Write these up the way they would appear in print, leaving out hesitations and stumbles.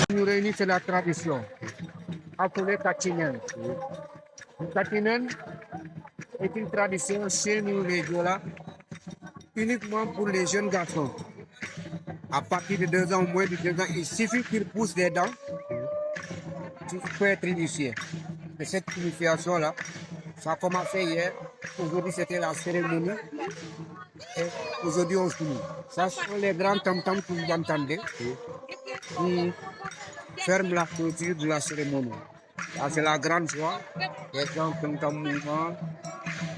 Nous réunit, c'est la tradition, appelée Katinen. Katinen est une tradition chez nous les Diola, uniquement pour les jeunes garçons. À partir de 2 ans, moins de 2 ans, il suffit qu'ils poussent des dents, tu peux être initié. Et cette initiation-là, ça a commencé hier. Aujourd'hui, c'était la cérémonie. Et aujourd'hui, on finit. Ça sont les grands tam-tams que vous entendez qui ferment la clôture de la cérémonie. Ça, c'est la grande joie. Les gens sont en mouvement.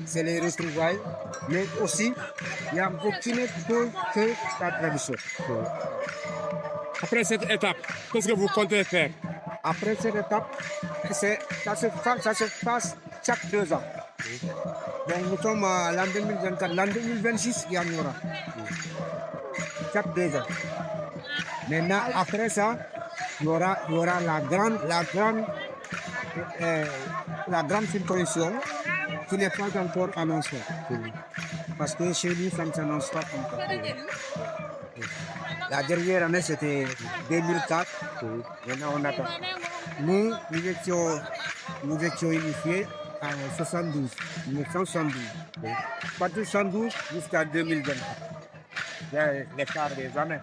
C'est les retrouvailles. Mais aussi, il n'y a aucune autre chose que la tradition. Après cette étape, qu'est-ce que vous comptez faire? Après cette étape, ça se passe chaque 2 ans. Donc nous sommes à l'an 2024, l'an 2026, il y en aura. Chaque 2 ans. Maintenant, après ça, il y aura la grande circoncision qui n'est pas encore annoncée. Parce que chez nous, ça ne s'annonce pas encore. La dernière année, c'était 2004. Maintenant, on attend. Nous étions initiés en 72, 1972. Pas de 112 jusqu'à 2024. L'écart des années.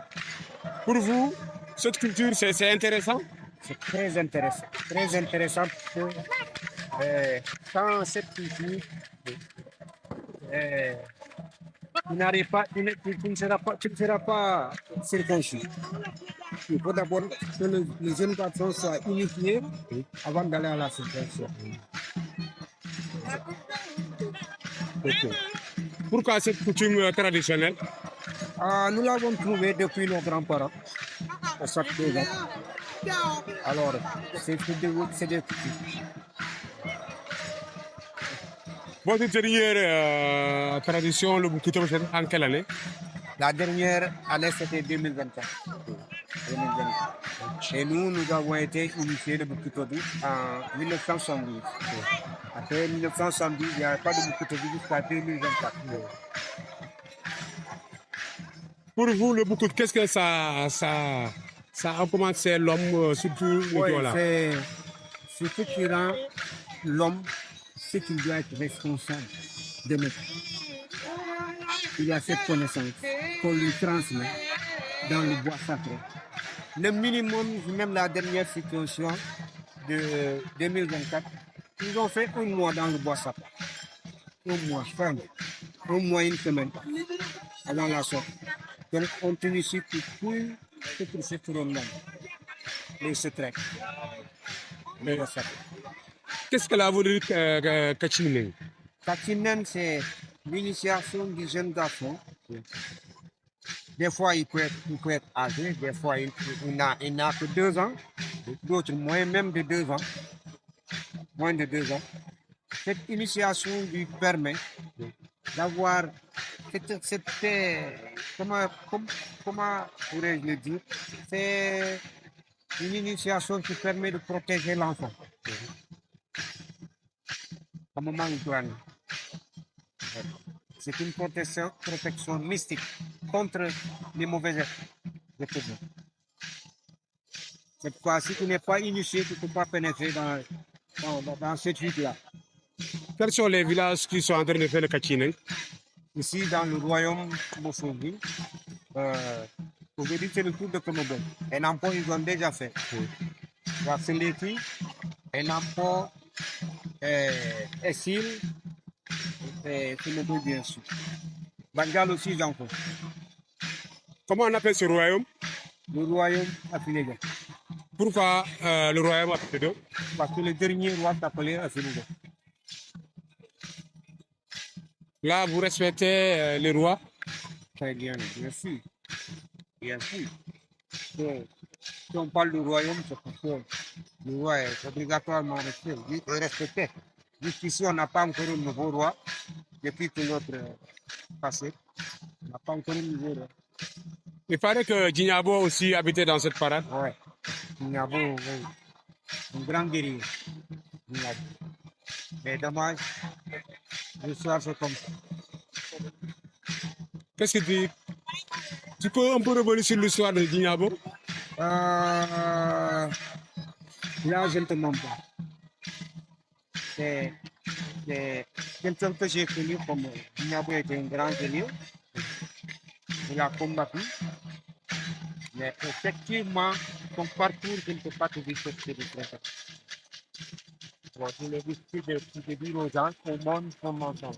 Pour vous, cette culture, c'est intéressant? C'est très intéressant. Très intéressant parce que sans cette culture, tu ne seras pas circoncis. Il faut d'abord que les jeunes garçons soient initiés avant d'aller à la circoncision. Pourquoi cette coutume traditionnelle? Nous l'avons trouvée depuis nos grands-parents. Chaque 2 ans. Alors, c'est des coutumes. Votre dernière tradition, le Boukitom, c'est en quelle année? La dernière année, c'était 2024. 2024. Et nous avons été initiés de Bukitobi en 1972. Après 1972, il n'y avait pas de Bukitobi jusqu'à 2024. Pour vous, le Boukout, qu'est-ce que ça a commencé l'homme, surtout le Diola? C'est ce qui rend l'homme ce qu'il doit être responsable de notre. Il y a cette connaissance qu'on lui transmet dans le bois sacré. Le minimum, même la dernière situation de 2024, ils ont fait 1 mois dans le bois sacré. 1 mois, ferme. 1 mois, 1 semaine avant la sortie. Donc, on tenait ici pour tout ce que c'est pour l'homme. Les secrets. Le bois sacré. Qu'est-ce que la vous dites Kachinen? Kachinen, c'est l'initiation du jeune garçon. Des fois, il peut être âgé, des fois, il n'a que 2 ans, d'autres moins même de 2 ans. Moins de 2 ans. Cette initiation lui permet d'avoir comment pourrais-je le dire? C'est une initiation qui permet de protéger l'enfant. À un moment où c'est une protection mystique contre les mauvais effets. Cette fois, si tu n'es pas initié, tu ne peux pas pénétrer dans cette vie-là. Quels sont les villages qui sont en train de faire le Kachinen? Ici, dans le royaume Mofogi, aujourd'hui, c'est le tour de Komodo. Et Nampo, ils ont déjà fait. Il y a Seleki, et Nampo, Essil, et Komodo, bien sûr. Bangal aussi, j'en fais. Comment on appelle ce royaume? Le royaume Afilega. Pourquoi le royaume Afilega? Parce que le dernier roi s'appelait Afilega. Là, vous respectez les rois? Très bien, bien sûr. Bien sûr. Si on parle du royaume, c'est parce que le roi est obligatoirement respecté. Jusqu'ici, on n'a pas encore un nouveau roi. Depuis que l'autre passé, on n'a pas encore un nouveau roi. Il paraît que Djignabo aussi habitait dans cette parade. Oui. Djignabo, oui. Un grand guerrier. Djignabo. Mais dommage, l'histoire c'est comme ça. Qu'est-ce que tu peux un peu revenir sur l'histoire de Djignabo? Là, je ne te mens pas. C'est quelqu'un que j'ai connu comme Djignabo était un grand génie. Il a combattu. Mais effectivement, son parcours, je ne peux pas te dire que c'est du très. Bon, je l'ai décidé de dire aux gens au monde comment ça.